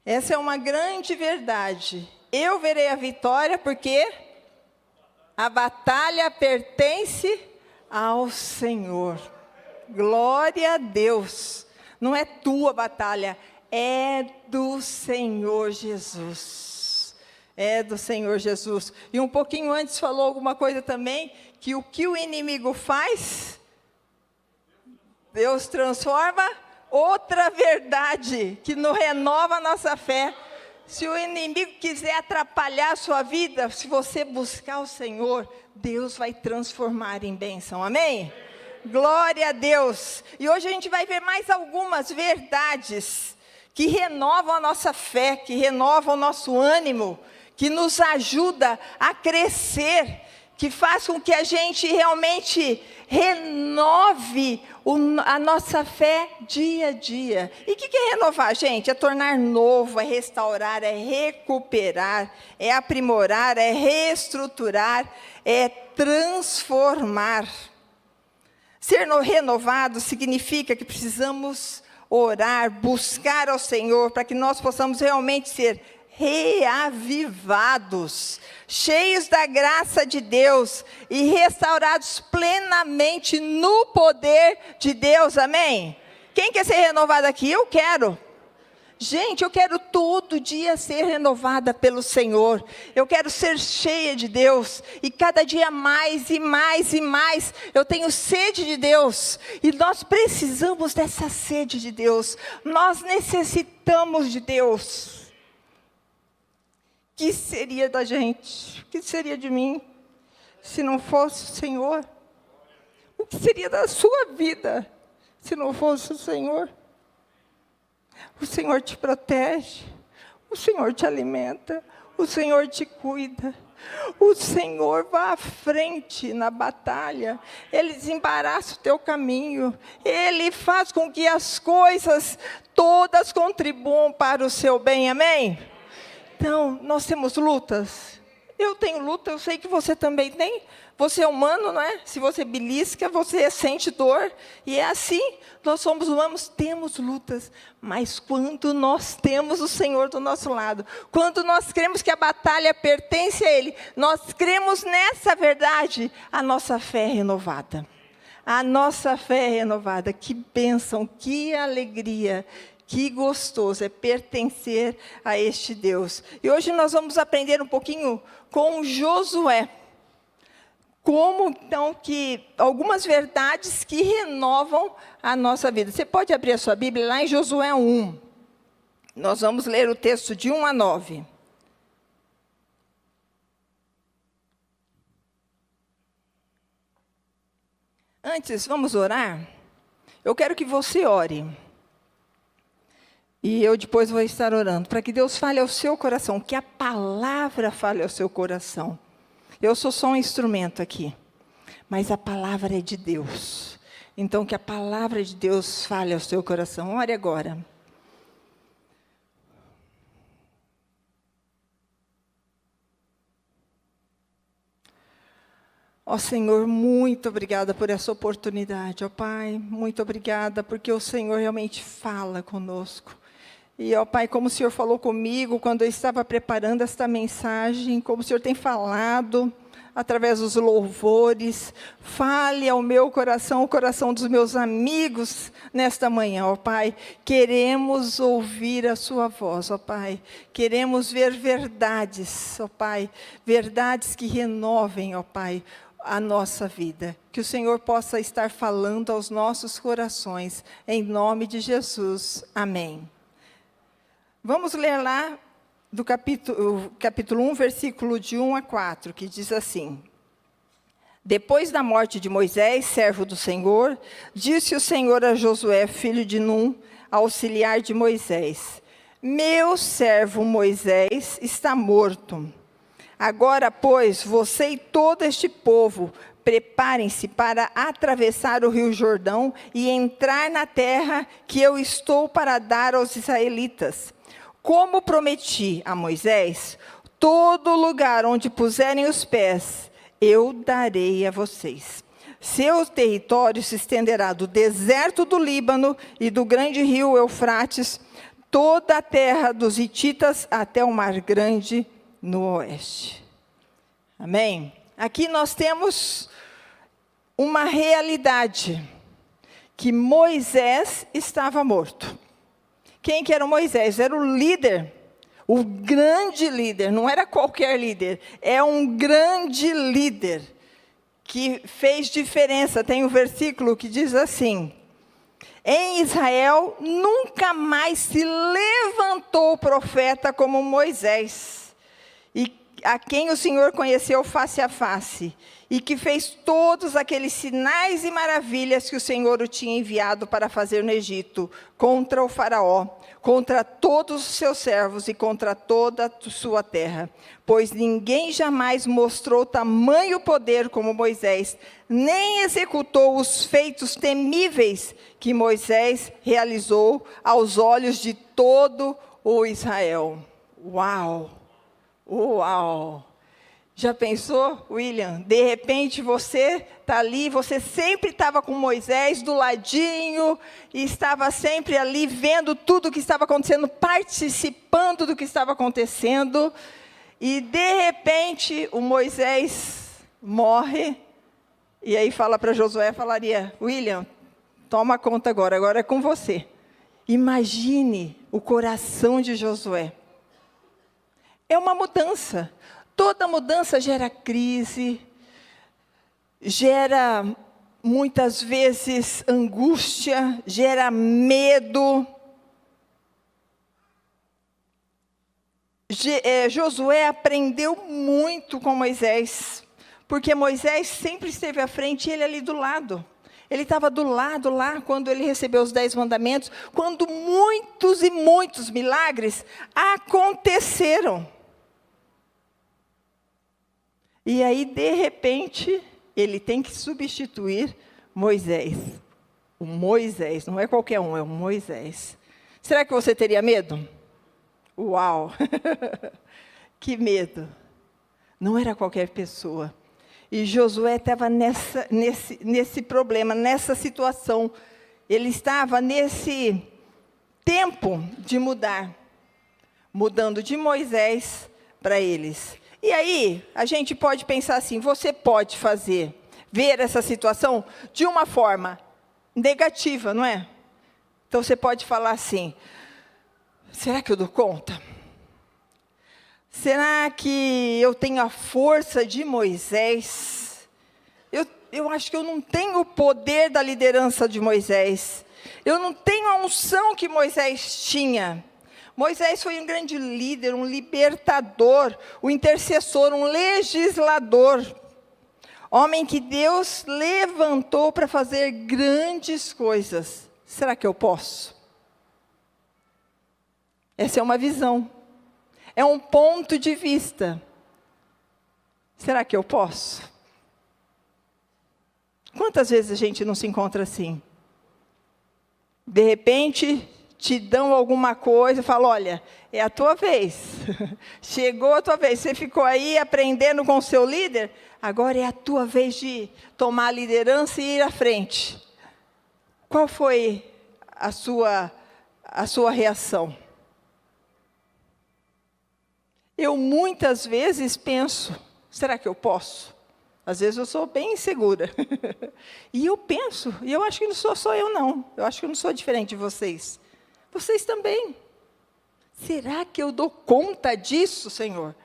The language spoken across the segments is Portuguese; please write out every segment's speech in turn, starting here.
Essa é uma grande verdade. Eu verei a vitória porque a batalha pertence ao Senhor. Glória a Deus. Não é tua batalha, é do Senhor Jesus. É do Senhor Jesus. E um pouquinho antes falou alguma coisa também, que o que o inimigo faz, Deus transforma. Outra verdade que nos renova a nossa fé. Se o inimigo quiser atrapalhar a sua vida, se você buscar o Senhor, Deus vai transformar em bênção. Amém? Glória a Deus. E hoje a gente vai ver mais algumas verdades que renovam a nossa fé, que renovam o nosso ânimo, que nos ajuda a crescer, que faz com que a gente realmente renove a nossa fé dia a dia. E o que é renovar, gente? É tornar novo, é restaurar, é recuperar, é aprimorar, é reestruturar, é transformar. Ser renovado significa que precisamos orar, buscar ao Senhor, para que nós possamos realmente ser reavivados, cheios da graça de Deus e restaurados plenamente no poder de Deus, amém? Quem quer ser renovado aqui? Eu quero. Gente, eu quero todo dia ser renovada pelo Senhor. Eu quero ser cheia de Deus. E cada dia mais e mais e mais. Eu tenho sede de Deus. E nós precisamos dessa sede de Deus. Nós necessitamos de Deus. O que seria da gente? O que seria de mim se não fosse o Senhor? O que seria da sua vida se não fosse o Senhor? O Senhor te protege, o Senhor te alimenta, o Senhor te cuida. O Senhor vai à frente na batalha, Ele desembaraça o teu caminho, Ele faz com que as coisas todas contribuam para o seu bem, amém? Então, nós temos lutas. Eu tenho luta, eu sei que você também tem. Você é humano, não é? Se você belisca, você sente dor. E é assim, nós somos humanos, temos lutas. Mas quando nós temos o Senhor do nosso lado, quando nós cremos que a batalha pertence a Ele, nós cremos nessa verdade, a nossa fé é renovada. A nossa fé é renovada. Que bênção, que alegria. Que gostoso é pertencer a este Deus. E hoje nós vamos aprender um pouquinho com Josué. Como, então, que algumas verdades que renovam a nossa vida. Você pode abrir a sua Bíblia lá em Josué 1. Nós vamos ler o texto de 1 a 9. Antes, vamos orar? Eu quero que você ore. E eu depois vou estar orando, para que Deus fale ao seu coração, que a palavra fale ao seu coração. Eu sou só um instrumento aqui, mas a palavra é de Deus. Então, que a palavra de Deus fale ao seu coração. Ore agora. Ó Senhor, muito obrigada por essa oportunidade, ó Pai. Muito obrigada, porque o Senhor realmente fala conosco. E, ó Pai, como o Senhor falou comigo quando eu estava preparando esta mensagem, como o Senhor tem falado através dos louvores, fale ao meu coração, o coração dos meus amigos nesta manhã, ó Pai. Queremos ouvir a sua voz, ó Pai. Queremos ver verdades, ó Pai. Verdades que renovem, ó Pai, a nossa vida. Que o Senhor possa estar falando aos nossos corações, em nome de Jesus. Amém. Vamos ler lá do capítulo 1, versículo de 1 a 4, que diz assim: Depois da morte de Moisés, servo do Senhor, disse o Senhor a Josué, filho de Num, auxiliar de Moisés: Meu servo Moisés está morto. Agora, pois, você e todo este povo, preparem-se para atravessar o rio Jordão e entrar na terra que eu estou para dar aos israelitas. Como prometi a Moisés, todo lugar onde puserem os pés, eu darei a vocês. Seu território se estenderá do deserto do Líbano e do grande rio Eufrates, toda a terra dos hititas até o Mar Grande no oeste. Amém? Aqui nós temos uma realidade, que Moisés estava morto. Quem que era o Moisés? Era o líder, o grande líder, não era qualquer líder, é um grande líder, que fez diferença. Tem um versículo que diz assim: em Israel nunca mais se levantou profeta como Moisés, e a quem o Senhor conheceu face a face, e que fez todos aqueles sinais e maravilhas que o Senhor o tinha enviado para fazer no Egito, contra o faraó, contra todos os seus servos e contra toda a sua terra. Pois ninguém jamais mostrou tamanho poder como Moisés, nem executou os feitos temíveis que Moisés realizou aos olhos de todo o Israel. Uau! Uau! Já pensou, William? De repente você está ali, você sempre estava com Moisés do ladinho, e estava sempre ali vendo tudo o que estava acontecendo, participando do que estava acontecendo, e de repente o Moisés morre, e aí fala para Josué, falaria: William, toma conta agora é com você. Imagine o coração de Josué. É uma mudança. Toda mudança gera crise, gera muitas vezes angústia, gera medo. Josué aprendeu muito com Moisés, porque Moisés sempre esteve à frente e ele ali do lado. Ele estava do lado lá quando ele recebeu os 10 mandamentos, quando muitos e muitos milagres aconteceram. E aí, de repente, ele tem que substituir Moisés. O Moisés, não é qualquer um, é o Moisés. Será que você teria medo? Uau! Que medo! Não era qualquer pessoa. E Josué estava nesse problema, nessa situação. Ele estava nesse tempo de mudar. Mudando de Moisés para eles. E aí, a gente pode pensar assim, você pode ver essa situação de uma forma negativa, não é? Então, você pode falar assim: será que eu dou conta? Será que eu tenho a força de Moisés? Eu acho que eu não tenho o poder da liderança de Moisés. Eu não tenho a unção que Moisés tinha. Moisés foi um grande líder, um libertador, um intercessor, um legislador. Homem que Deus levantou para fazer grandes coisas. Será que eu posso? Essa é uma visão. É um ponto de vista. Será que eu posso? Quantas vezes a gente não se encontra assim? De repente, te dão alguma coisa, falam: olha, é a tua vez. Chegou a tua vez. Você ficou aí aprendendo com o seu líder, agora é a tua vez de tomar a liderança e ir à frente. Qual foi a sua reação? Eu muitas vezes penso: será que eu posso? Às vezes eu sou bem insegura. E eu penso, e eu acho que não sou só eu não. Eu acho que eu não sou diferente de vocês. Vocês também. Será que eu dou conta disso, Senhor?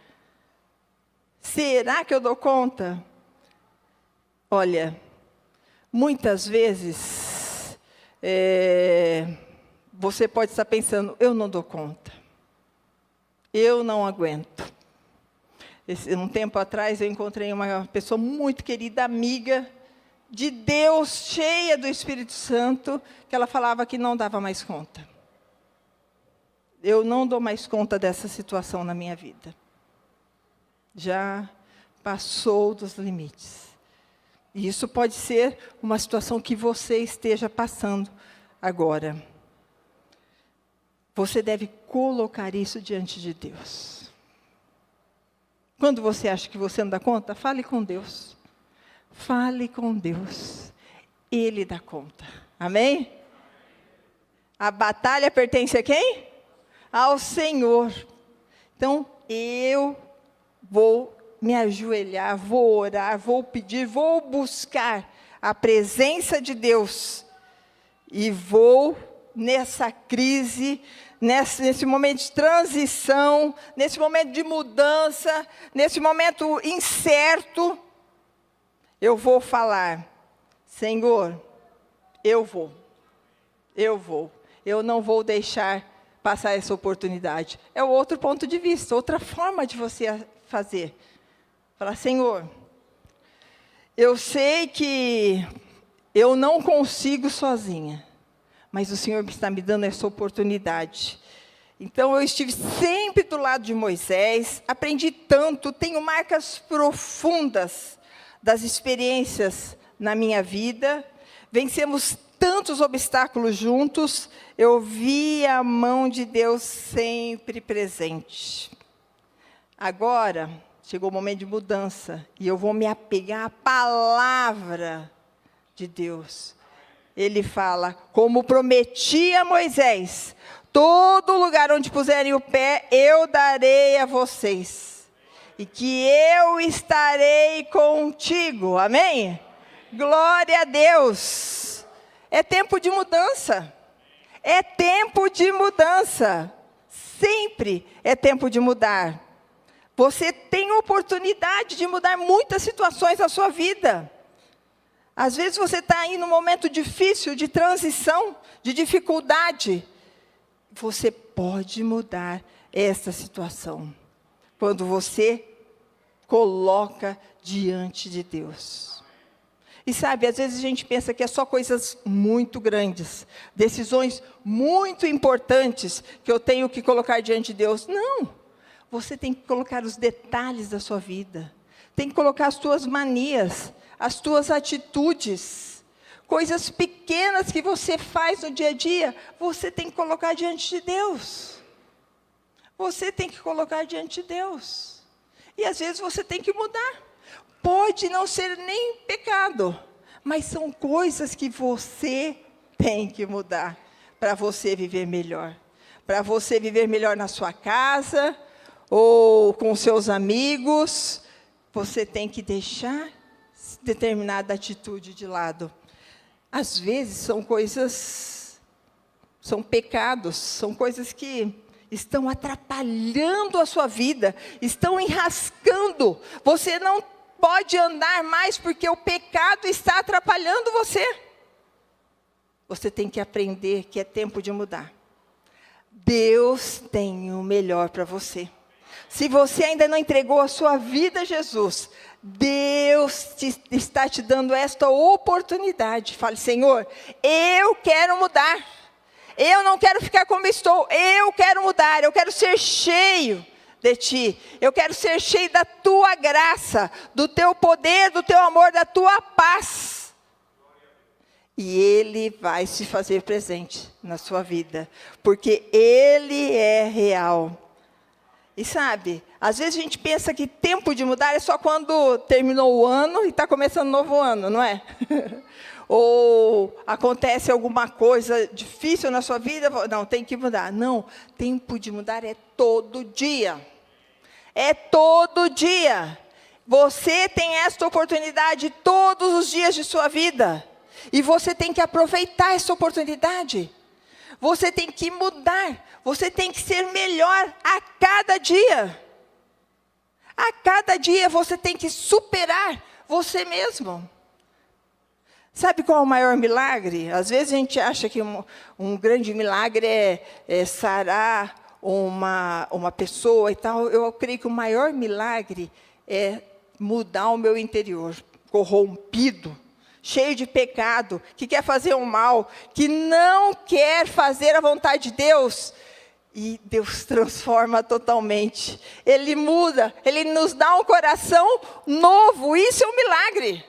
Será que eu dou conta? Olha, muitas vezes, você pode estar pensando: eu não dou conta. Eu não aguento. Um tempo atrás, eu encontrei uma pessoa muito querida, amiga de Deus, cheia do Espírito Santo, que ela falava que não dava mais conta. Eu não dou mais conta dessa situação na minha vida. Já passou dos limites. E isso pode ser uma situação que você esteja passando agora. Você deve colocar isso diante de Deus. Quando você acha que você não dá conta, fale com Deus. Fale com Deus. Ele dá conta. Amém? A batalha pertence a quem? ao Senhor. Então, eu vou me ajoelhar, vou orar, vou pedir, vou buscar a presença de Deus. E vou, nessa crise, nesse momento de transição, nesse momento de mudança, nesse momento incerto, eu vou falar: Senhor, eu vou. Eu não vou deixar passar essa oportunidade. É outro ponto de vista, outra forma de você fazer. Falar: Senhor, eu sei que eu não consigo sozinha, mas o Senhor está me dando essa oportunidade. Então, eu estive sempre do lado de Moisés, aprendi tanto, tenho marcas profundas das experiências na minha vida, vencemos tantos obstáculos juntos, eu vi a mão de Deus sempre presente. Agora, chegou o momento de mudança, e eu vou me apegar à palavra de Deus. Ele fala: como prometi a Moisés, todo lugar onde puserem o pé, eu darei a vocês, e que eu estarei contigo. Amém? Glória a Deus. É tempo de mudança. É tempo de mudança. Sempre é tempo de mudar. Você tem oportunidade de mudar muitas situações na sua vida. Às vezes você está aí num momento difícil, de transição, de dificuldade. Você pode mudar essa situação quando você coloca diante de Deus. E sabe, às vezes a gente pensa que é só coisas muito grandes, decisões muito importantes que eu tenho que colocar diante de Deus. Não, você tem que colocar os detalhes da sua vida, tem que colocar as suas manias, as suas atitudes, coisas pequenas que você faz no dia a dia, você tem que colocar diante de Deus. Você tem que colocar diante de Deus. E às vezes você tem que mudar. Pode não ser nem pecado, mas são coisas que você tem que mudar para você viver melhor. Para você viver melhor na sua casa ou com seus amigos, você tem que deixar determinada atitude de lado. Às vezes são coisas, são pecados, são coisas que estão atrapalhando a sua vida, estão enrascando. Você não pode andar mais porque o pecado está atrapalhando você. Você tem que aprender que é tempo de mudar. Deus tem o melhor para você. Se você ainda não entregou a sua vida a Jesus, Deus está te dando esta oportunidade. Fale: Senhor, eu quero mudar. Eu não quero ficar como estou. Eu quero mudar. Eu quero ser cheio de Ti. Eu quero ser cheio da Tua graça, do Teu poder, do Teu amor, da Tua paz. E Ele vai se fazer presente na sua vida, porque Ele é real. E sabe, às vezes a gente pensa que tempo de mudar é só quando terminou o ano e está começando um novo ano, não é? Ou acontece alguma coisa difícil na sua vida, não, tem que mudar. Não, tempo de mudar é todo dia. É todo dia. Você tem esta oportunidade todos os dias de sua vida. E você tem que aproveitar essa oportunidade. Você tem que mudar. Você tem que ser melhor a cada dia. A cada dia você tem que superar você mesmo. Sabe qual é o maior milagre? Às vezes a gente acha que um grande milagre é sarar uma pessoa e tal. Eu creio que o maior milagre é mudar o meu interior, corrompido, cheio de pecado, que quer fazer o mal, que não quer fazer a vontade de Deus. E Deus transforma totalmente. Ele muda, Ele nos dá um coração novo. Isso é um milagre.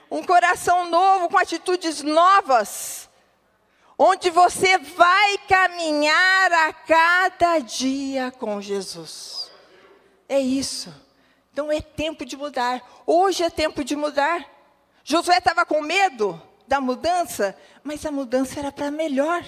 Um coração novo, com atitudes novas. Onde você vai caminhar a cada dia com Jesus. É isso. Então é tempo de mudar. Hoje é tempo de mudar. Josué estava com medo da mudança, mas a mudança era para melhor.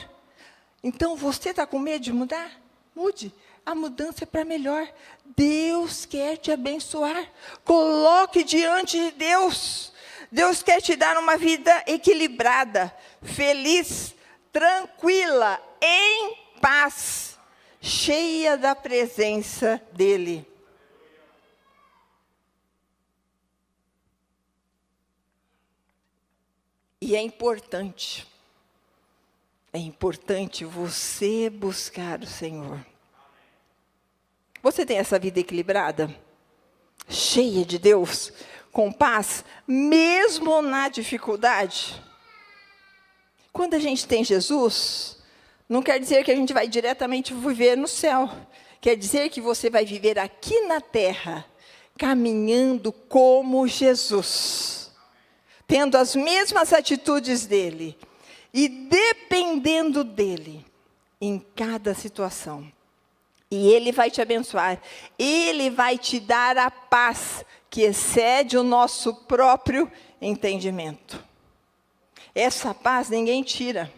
Então você está com medo de mudar? Mude. A mudança é para melhor. Deus quer te abençoar. Coloque diante de Deus. Deus quer te dar uma vida equilibrada, feliz, tranquila, em paz, cheia da presença dEle. E é importante você buscar o Senhor. Você tem essa vida equilibrada? Cheia de Deus? Com paz? Mesmo na dificuldade? Quando a gente tem Jesus, não quer dizer que a gente vai diretamente viver no céu. Quer dizer que você vai viver aqui na terra, caminhando como Jesus. Tendo as mesmas atitudes dele. E dependendo dele em cada situação. E Ele vai te abençoar. Ele vai te dar a paz que excede o nosso próprio entendimento. Essa paz ninguém tira.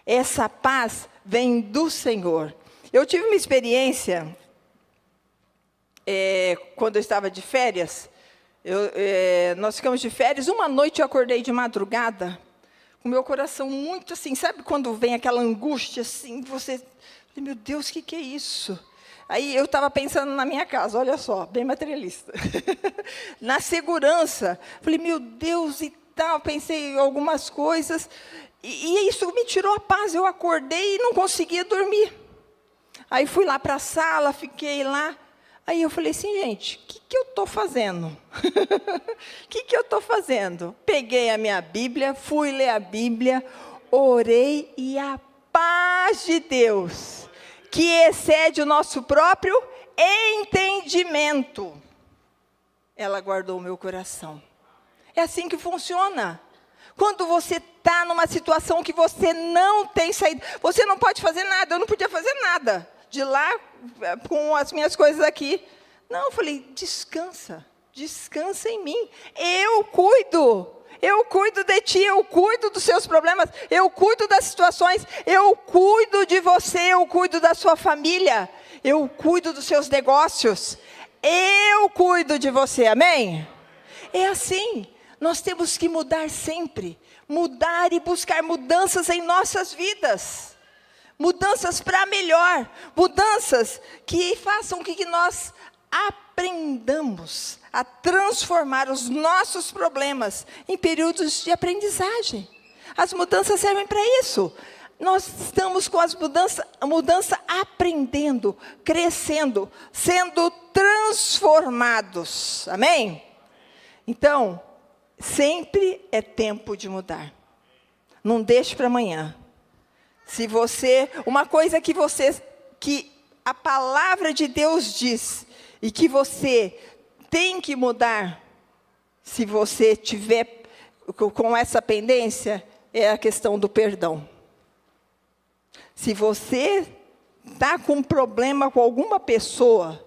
Essa paz vem do Senhor. Eu tive uma experiência, quando eu estava de férias. Nós ficamos de férias. Uma noite eu acordei de madrugada, com o meu coração muito assim, sabe quando vem aquela angústia assim, você, meu Deus, o que é isso? Aí eu estava pensando na minha casa, olha só, bem materialista. Na segurança, falei, meu Deus, e tal, pensei em algumas coisas, e isso me tirou a paz, eu acordei e não conseguia dormir. Aí fui lá para a sala, fiquei lá. Aí eu falei assim, gente, o que eu estou fazendo? O que eu estou fazendo? Peguei a minha Bíblia, fui ler a Bíblia, orei e a paz de Deus, que excede o nosso próprio entendimento, ela guardou o meu coração. É assim que funciona. Quando você está numa situação que você não tem saída, você não pode fazer nada, eu não podia fazer nada. De lá, com as minhas coisas aqui. Não, eu falei, descansa em mim. Eu cuido de ti, eu cuido dos seus problemas, eu cuido das situações, eu cuido de você, eu cuido da sua família, eu cuido dos seus negócios, eu cuido de você, amém? É assim, nós temos que mudar sempre, mudar e buscar mudanças em nossas vidas. Mudanças para melhor, mudanças que façam com que nós aprendamos a transformar os nossos problemas em períodos de aprendizagem. As mudanças servem para isso. Nós estamos com as mudança aprendendo, crescendo, sendo transformados. Amém? Então, sempre é tempo de mudar. Não deixe para amanhã. Se você, uma coisa que a palavra de Deus diz, e que você tem que mudar, se você tiver com essa pendência, é a questão do perdão. Se você está com um problema com alguma pessoa,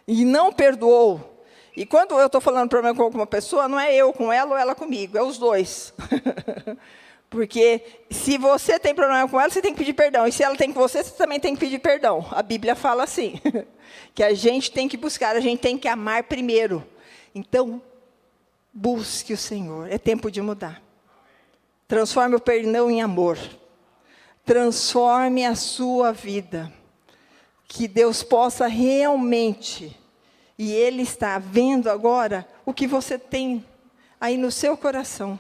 e não perdoou, e quando eu estou falando problema com alguma pessoa, não é eu com ela ou ela comigo, é os dois. Porque se você tem problema com ela, você tem que pedir perdão. E se ela tem com você, você também tem que pedir perdão. A Bíblia fala assim, que a gente tem que buscar, a gente tem que amar primeiro. Então, busque o Senhor. É tempo de mudar. Transforme o perdão em amor. Transforme a sua vida. Que Deus possa realmente, e Ele está vendo agora o que você tem aí no seu coração.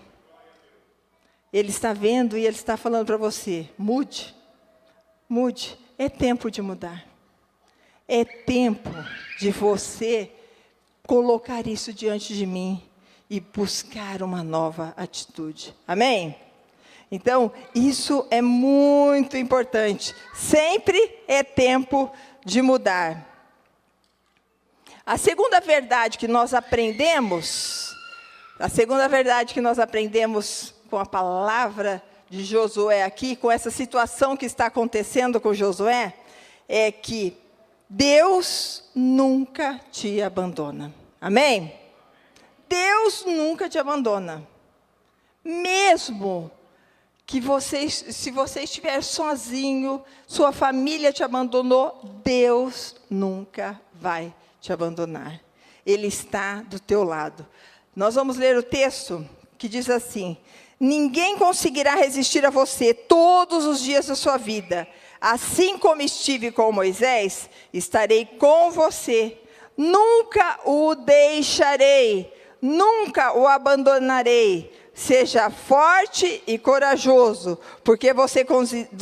Ele está vendo e Ele está falando para você, mude, é tempo de mudar. É tempo de você colocar isso diante de mim e buscar uma nova atitude. Amém? Então, isso é muito importante. Sempre é tempo de mudar. A segunda verdade que nós aprendemos com a palavra de Josué aqui, com essa situação que está acontecendo com Josué, é que Deus nunca te abandona. Amém? Deus nunca te abandona. Mesmo que se você estiver sozinho, sua família te abandonou, Deus nunca vai te abandonar. Ele está do teu lado. Nós vamos ler o texto que diz assim: ninguém conseguirá resistir a você todos os dias da sua vida. Assim como estive com Moisés, estarei com você. Nunca o deixarei, nunca o abandonarei. Seja forte e corajoso, porque você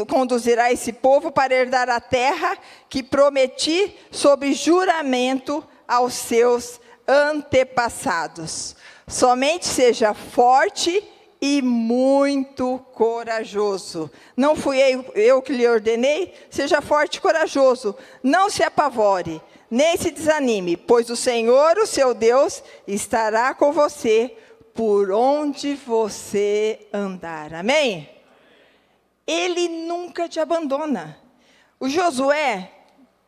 conduzirá esse povo para herdar a terra que prometi sob juramento aos seus antepassados. Somente seja forte e muito corajoso. Não fui eu que lhe ordenei? Seja forte e corajoso. Não se apavore, nem se desanime, pois o Senhor, o seu Deus, estará com você por onde você andar. Amém? Ele nunca te abandona. O Josué,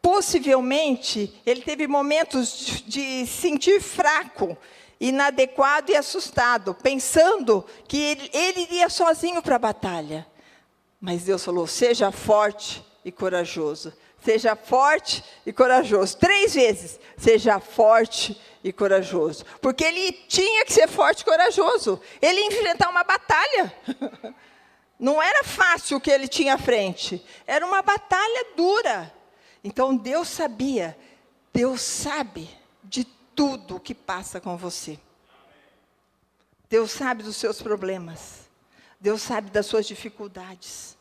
possivelmente, ele teve momentos de sentir fraco, inadequado e assustado, pensando que ele iria sozinho para a batalha. Mas Deus falou: seja forte e corajoso. Seja forte e corajoso. 3 vezes. Seja forte e corajoso. Porque ele tinha que ser forte e corajoso. Ele ia enfrentar uma batalha. Não era fácil o que ele tinha à frente. Era uma batalha dura. Então Deus sabia. Deus sabe de tudo o que passa com você. Deus sabe dos seus problemas. Deus sabe das suas dificuldades.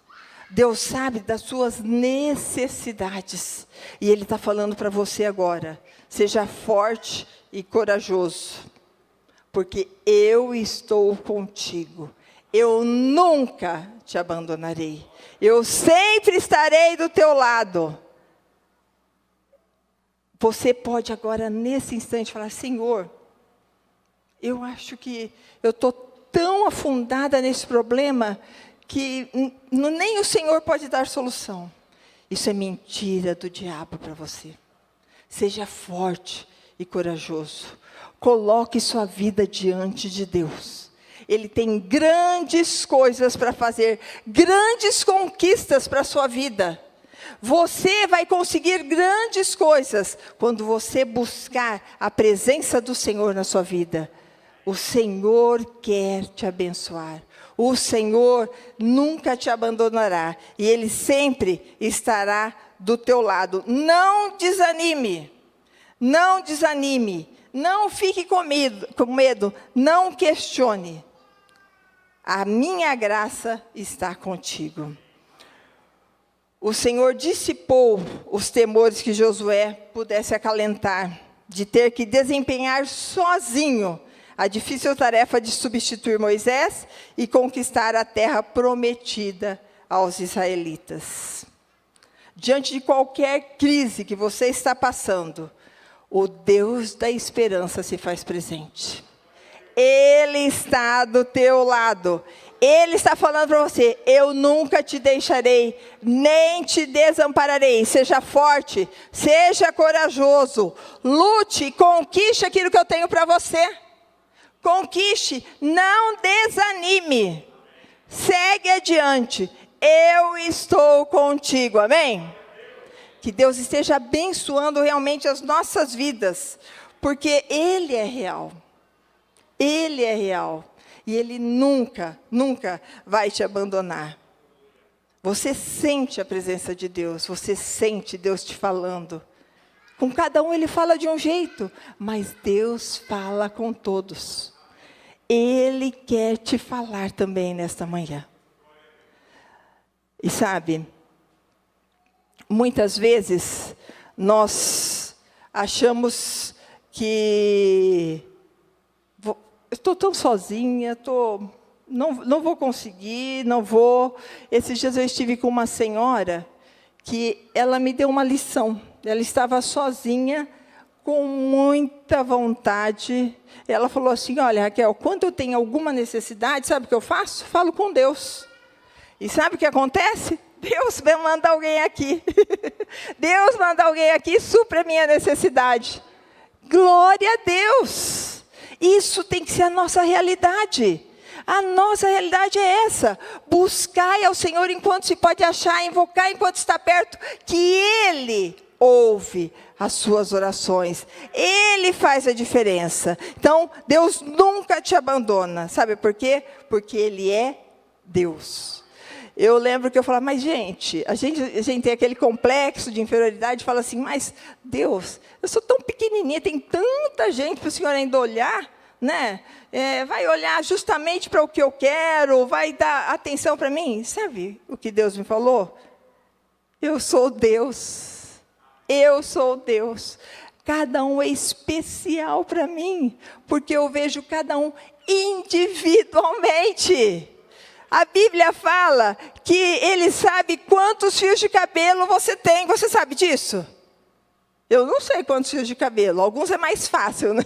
Deus sabe das suas necessidades. E Ele está falando para você agora: seja forte e corajoso, porque eu estou contigo. Eu nunca te abandonarei. Eu sempre estarei do teu lado. Você pode agora, nesse instante, falar: Senhor, eu acho que eu estou tão afundada nesse problema que nem o Senhor pode dar solução. Isso é mentira do diabo para você. Seja forte e corajoso. Coloque sua vida diante de Deus. Ele tem grandes coisas para fazer, grandes conquistas para a sua vida. Você vai conseguir grandes coisas quando você buscar a presença do Senhor na sua vida. O Senhor quer te abençoar. O Senhor nunca te abandonará. E Ele sempre estará do teu lado. Não desanime. Não desanime. Não fique com medo. Não questione. A minha graça está contigo. O Senhor dissipou os temores que Josué pudesse acalentar, de ter que desempenhar sozinho a difícil tarefa de substituir Moisés e conquistar a terra prometida aos israelitas. Diante de qualquer crise que você está passando, o Deus da esperança se faz presente. Ele está do teu lado. Ele está falando para você: eu nunca te deixarei, nem te desampararei. Seja forte, seja corajoso, lute e conquiste aquilo que eu tenho para você. Conquiste, não desanime. Segue adiante. Eu estou contigo, amém? Que Deus esteja abençoando realmente as nossas vidas, porque Ele é real. Ele é real. E Ele nunca, nunca vai te abandonar. Você sente a presença de Deus, você sente Deus te falando. Com cada um Ele fala de um jeito, mas Deus fala com todos. Ele quer te falar também nesta manhã. E sabe, muitas vezes nós achamos que eu estou tão sozinha, não vou conseguir, não vou. Esses dias eu estive com uma senhora que ela me deu uma lição. Ela estava sozinha, com muita vontade. Ela falou assim: olha, Raquel, quando eu tenho alguma necessidade, sabe o que eu faço? Falo com Deus. E sabe o que acontece? Deus vai mandar alguém aqui. Deus manda alguém aqui e supre a minha necessidade. Glória a Deus. Isso tem que ser a nossa realidade. A nossa realidade é essa. Buscai ao Senhor enquanto se pode achar, invocar enquanto está perto, que Ele ouve as suas orações. Ele faz a diferença. Então, Deus nunca te abandona. Sabe por quê? Porque Ele é Deus. Eu lembro que eu falava, mas gente, a gente tem aquele complexo de inferioridade, fala assim, mas Deus, eu sou tão pequenininha, tem tanta gente para o Senhor ainda olhar, né? Vai olhar justamente para o que eu quero, vai dar atenção para mim. Sabe o que Deus me falou? Eu sou Deus. Eu sou Deus. Cada um é especial para mim, porque eu vejo cada um individualmente. A Bíblia fala que Ele sabe quantos fios de cabelo você tem. Você sabe disso? Eu não sei quantos fios de cabelo. Alguns é mais fácil, né?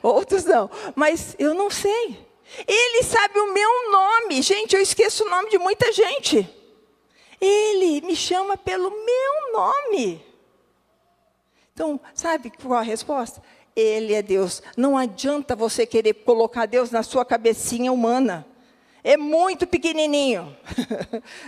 Outros não. Mas eu não sei. Ele sabe o meu nome. Gente, eu esqueço o nome de muita gente. Ele me chama pelo meu nome. Então, sabe qual a resposta? Ele é Deus. Não adianta você querer colocar Deus na sua cabecinha humana. É muito pequenininho.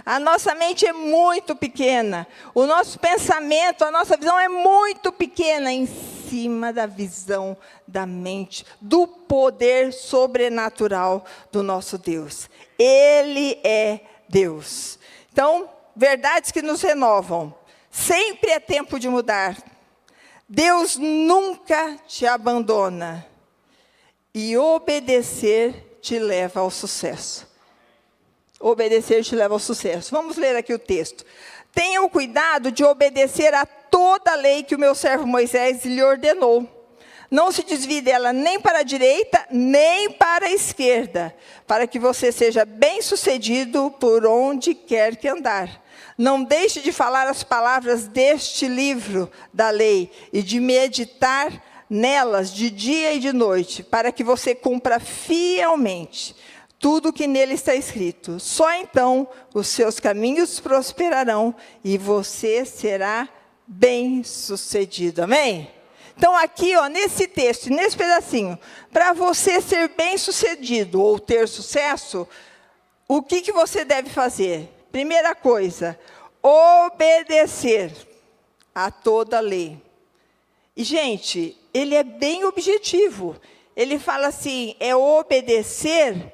A nossa mente é muito pequena. O nosso pensamento, a nossa visão é muito pequena em cima da visão da mente, do poder sobrenatural do nosso Deus. Ele é Deus. Então, verdades que nos renovam. Sempre é tempo de mudar. Deus nunca te abandona. E obedecer te leva ao sucesso. Obedecer te leva ao sucesso. Vamos ler aqui o texto. Tenha o cuidado de obedecer a toda a lei que o meu servo Moisés lhe ordenou. Não se desvie dela nem para a direita, nem para a esquerda, para que você seja bem-sucedido por onde quer que andar. Não deixe de falar as palavras deste livro da lei e de meditar nelas de dia e de noite, para que você cumpra fielmente tudo o que nele está escrito. Só então os seus caminhos prosperarão e você será bem-sucedido. Amém? Então aqui, ó, nesse texto, nesse pedacinho, para você ser bem-sucedido ou ter sucesso, o que você deve fazer? Primeira coisa, obedecer a toda a lei. E, gente, ele é bem objetivo. Ele fala assim, é obedecer,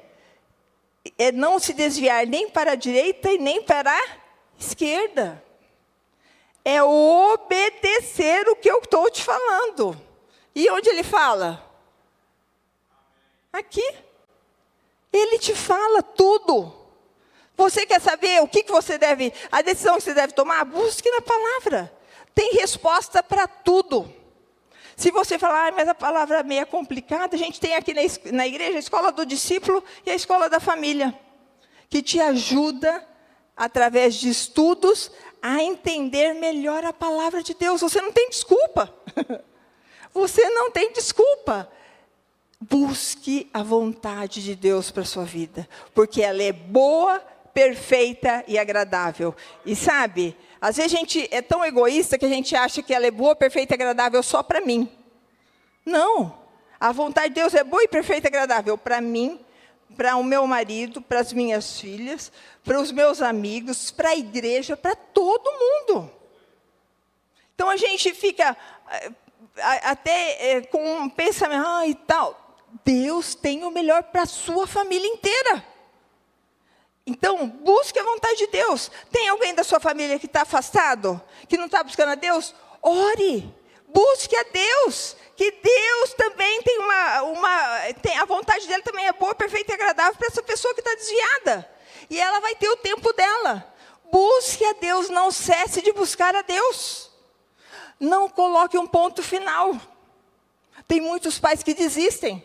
é não se desviar nem para a direita e nem para a esquerda. É obedecer o que eu estou te falando. E onde ele fala? Aqui. Ele te fala tudo. Você quer saber o que você deve, a decisão que você deve tomar? Busque na palavra. Tem resposta para tudo. Se você falar, mas a palavra é meio complicada, a gente tem aqui na igreja a escola do discípulo e a escola da família, que te ajuda, através de estudos, a entender melhor a palavra de Deus. Você não tem desculpa. Você não tem desculpa. Busque a vontade de Deus para a sua vida, porque ela é boa, perfeita e agradável. E sabe, às vezes a gente é tão egoísta que a gente acha que ela é boa, perfeita e agradável só para mim. Não. A vontade de Deus é boa e perfeita e agradável para mim, para o meu marido, para as minhas filhas, para os meus amigos, para a igreja, para todo mundo. Então a gente fica até com um pensamento, e tal. Deus tem o melhor para a sua família inteira. Então, busque a vontade de Deus. Tem alguém da sua família que está afastado? Que não está buscando a Deus? Ore. Busque a Deus. Que Deus também tem tem a vontade dele também é boa, perfeita e agradável para essa pessoa que está desviada. E ela vai ter o tempo dela. Busque a Deus. Não cesse de buscar a Deus. Não coloque um ponto final. Tem muitos pais que desistem.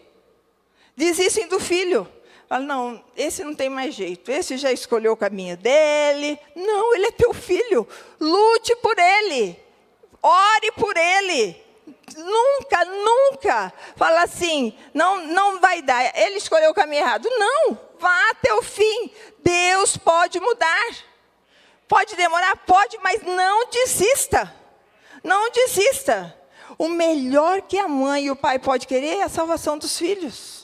Desistem do filho. Fala, não, esse não tem mais jeito. Esse já escolheu o caminho dele. Não, ele é teu filho. Lute por ele. Ore por ele. Nunca, nunca. Fala assim, não vai dar. Ele escolheu o caminho errado. Não, vá até o fim. Deus pode mudar. Pode demorar? Pode, mas não desista. Não desista. O melhor que a mãe e o pai podem querer é a salvação dos filhos.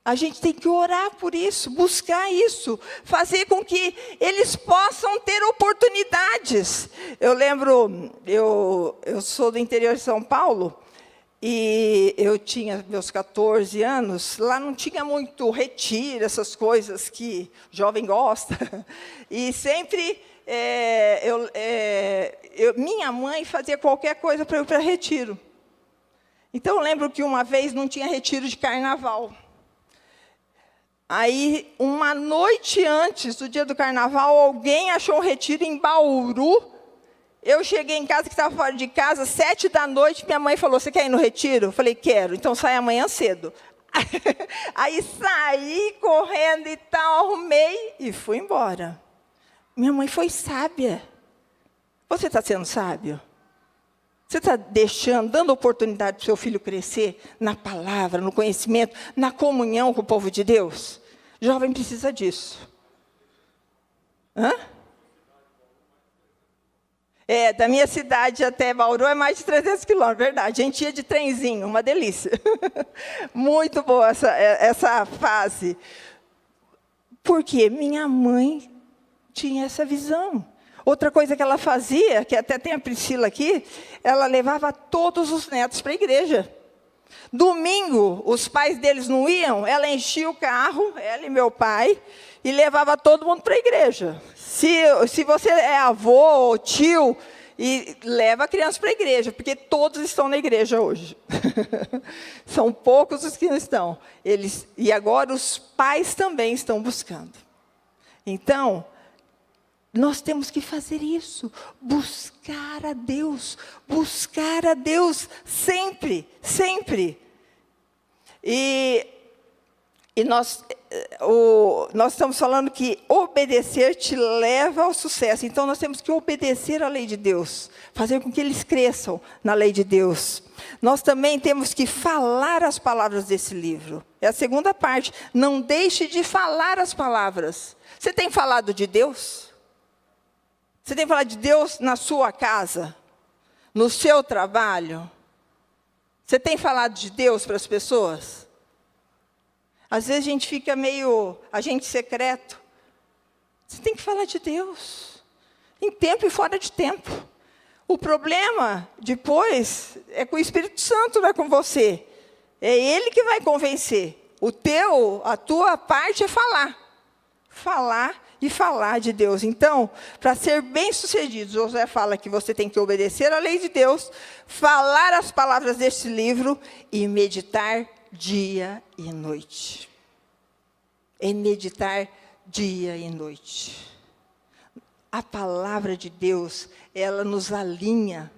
A gente tem que orar por isso, buscar isso, fazer com que eles possam ter oportunidades. Eu lembro, eu sou do interior de São Paulo, e eu tinha meus 14 anos, lá não tinha muito retiro, essas coisas que o jovem gosta. E sempre, minha mãe fazia qualquer coisa para eu ir para retiro. Então, eu lembro que uma vez não tinha retiro de carnaval. Aí, uma noite antes do dia do carnaval, alguém achou um retiro em Bauru. Eu cheguei em casa, que estava fora de casa, 7 da noite, minha mãe falou, você quer ir no retiro? Eu falei, quero, então sai amanhã cedo. Aí saí correndo e tal, arrumei e fui embora. Minha mãe foi sábia. Você está sendo sábio? Você está dando oportunidade para o seu filho crescer na palavra, no conhecimento, na comunhão com o povo de Deus? Jovem precisa disso. Hã? Da minha cidade até Bauru é mais de 300 quilômetros, verdade. A gente ia de trenzinho, uma delícia. Muito boa essa fase. Porque minha mãe tinha essa visão. Outra coisa que ela fazia, que até tem a Priscila aqui, ela levava todos os netos para a igreja. Domingo, os pais deles não iam, ela enchia o carro, ela e meu pai, e levava todo mundo para a igreja. Se você é avô ou tio, e leva a criança para a igreja, porque todos estão na igreja hoje. São poucos os que não estão. E agora os pais também estão buscando. Então, nós temos que fazer isso, buscar a Deus sempre, sempre. E nós estamos falando que obedecer te leva ao sucesso. Então, nós temos que obedecer à lei de Deus, fazer com que eles cresçam na lei de Deus. Nós também temos que falar as palavras desse livro. É a segunda parte, não deixe de falar as palavras. Você tem falado de Deus? Você tem falado de Deus na sua casa? No seu trabalho? Você tem falado de Deus para as pessoas? Às vezes a gente fica meio agente secreto. Você tem que falar de Deus. Em tempo e fora de tempo. O problema, depois, é com o Espírito Santo, não é com você. É Ele que vai convencer. A tua parte é falar. Falar e falar de Deus. Então, para ser bem-sucedido, Josué fala que você tem que obedecer à lei de Deus, falar as palavras deste livro e meditar dia e noite. É meditar dia e noite. A palavra de Deus, ela nos alinha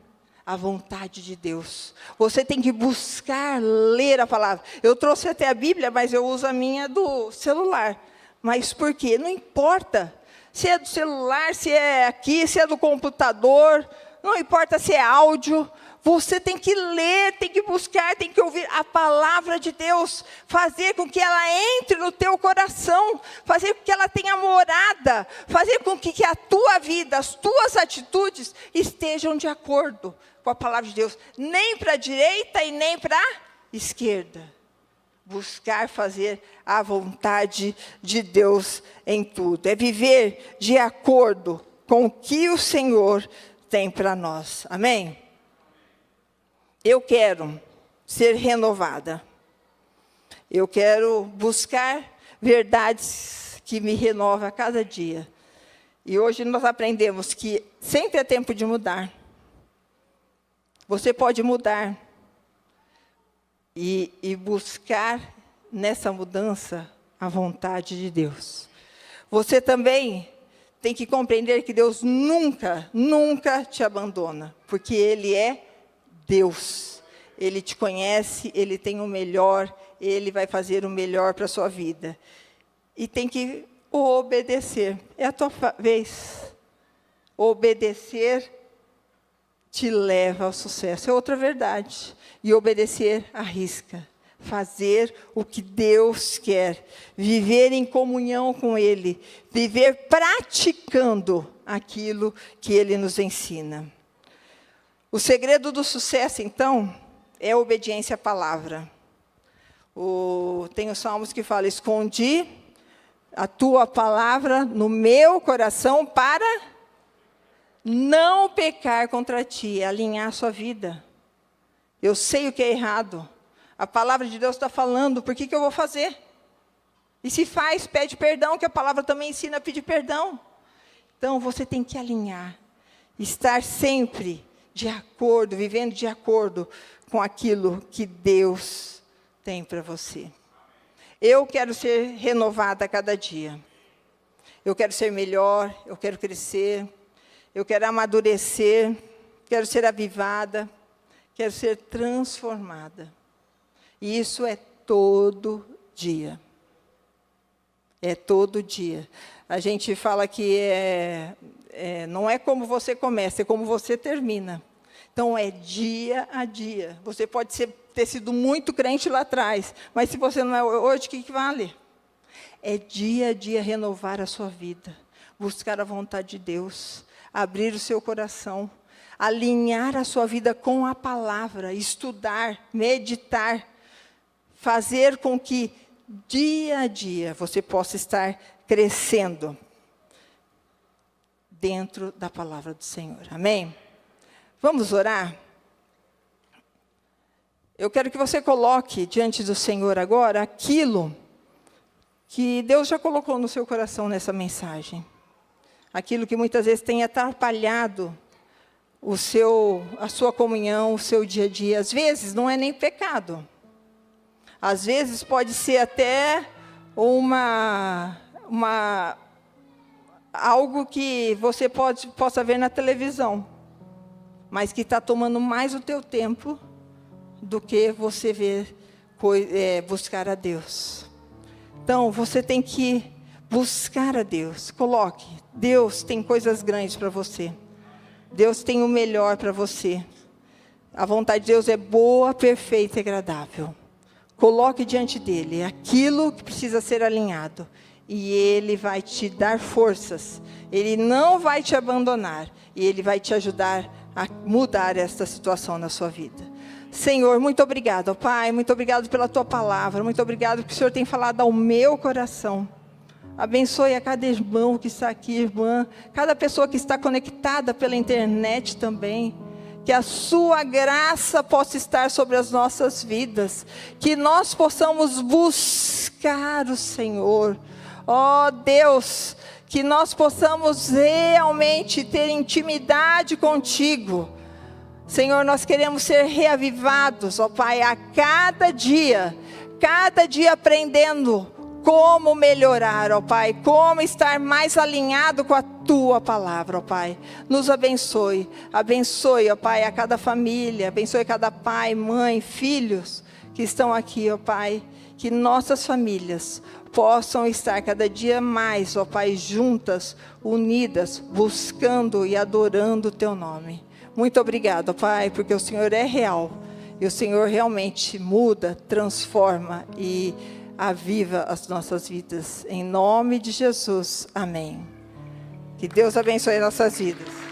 à vontade de Deus. Você tem que buscar ler a palavra. Eu trouxe até a Bíblia, mas eu uso a minha do celular. Mas por quê? Não importa se é do celular, se é aqui, se é do computador, não importa se é áudio. Você tem que ler, tem que buscar, tem que ouvir a palavra de Deus, fazer com que ela entre no teu coração, fazer com que ela tenha morada, fazer com que a tua vida, as tuas atitudes estejam de acordo com a palavra de Deus, nem para a direita e nem para a esquerda. Buscar fazer a vontade de Deus em tudo. É viver de acordo com o que o Senhor tem para nós. Amém? Eu quero ser renovada. Eu quero buscar verdades que me renovam a cada dia. E hoje nós aprendemos que sempre é tempo de mudar. Você pode mudar. E buscar nessa mudança a vontade de Deus. Você também tem que compreender que Deus nunca, nunca te abandona, porque Ele é Deus. Ele te conhece, Ele tem o melhor, Ele vai fazer o melhor para a sua vida. E tem que obedecer. É a tua vez. Obedecer te leva ao sucesso. É outra verdade. E obedecer arrisca. Fazer o que Deus quer. Viver em comunhão com Ele. Viver praticando aquilo que Ele nos ensina. O segredo do sucesso, então, é a obediência à palavra. Tem os salmos que falam: escondi a tua palavra no meu coração para não pecar contra ti, alinhar a sua vida. Eu sei o que é errado. A palavra de Deus está falando, por que eu vou fazer? E se faz, pede perdão, que a palavra também ensina a pedir perdão. Então, você tem que alinhar. Estar sempre de acordo, vivendo de acordo com aquilo que Deus tem para você. Eu quero ser renovada a cada dia. Eu quero ser melhor, eu quero crescer, eu quero amadurecer, quero ser avivada, quero ser transformada. E isso é todo dia. É todo dia. A gente fala que não é como você começa, é como você termina. Então, é dia a dia. Você pode ter sido muito crente lá atrás, mas se você não é hoje, o que vale? É dia a dia renovar a sua vida, buscar a vontade de Deus, abrir o seu coração, alinhar a sua vida com a palavra, estudar, meditar, fazer com que dia a dia você possa estar crescendo dentro da palavra do Senhor. Amém? Vamos orar? Eu quero que você coloque diante do Senhor agora aquilo que Deus já colocou no seu coração nessa mensagem. Aquilo que muitas vezes tem atrapalhado a sua comunhão, o seu dia a dia. Às vezes não é nem pecado. Às vezes pode ser até algo que você possa ver na televisão, mas que está tomando mais o teu tempo do que você buscar a Deus. Então, você tem que buscar a Deus. Coloque, Deus tem coisas grandes para você. Deus tem o melhor para você. A vontade de Deus é boa, perfeita e agradável. Coloque diante dele aquilo que precisa ser alinhado. E ele vai te dar forças. Ele não vai te abandonar. E ele vai te ajudar a mudar esta situação na sua vida. Senhor, muito obrigado, Pai. Muito obrigado pela tua palavra. Muito obrigado porque o Senhor tem falado ao meu coração. Abençoe a cada irmão que está aqui, irmã. Cada pessoa que está conectada pela internet também. Que a sua graça possa estar sobre as nossas vidas. Que nós possamos buscar o Senhor. Ó Deus, que nós possamos realmente ter intimidade contigo. Senhor, nós queremos ser reavivados, ó Pai, a cada dia aprendendo como melhorar, ó Pai, como estar mais alinhado com a tua palavra, ó Pai. Nos abençoe, ó Pai, a cada família, abençoe cada pai, mãe, filhos que estão aqui, ó Pai, que nossas famílias possam estar cada dia mais, ó Pai, juntas, unidas, buscando e adorando o teu nome. Muito obrigado, Pai, porque o Senhor é real. E o Senhor realmente muda, transforma e aviva as nossas vidas. Em nome de Jesus, amém. Que Deus abençoe nossas vidas.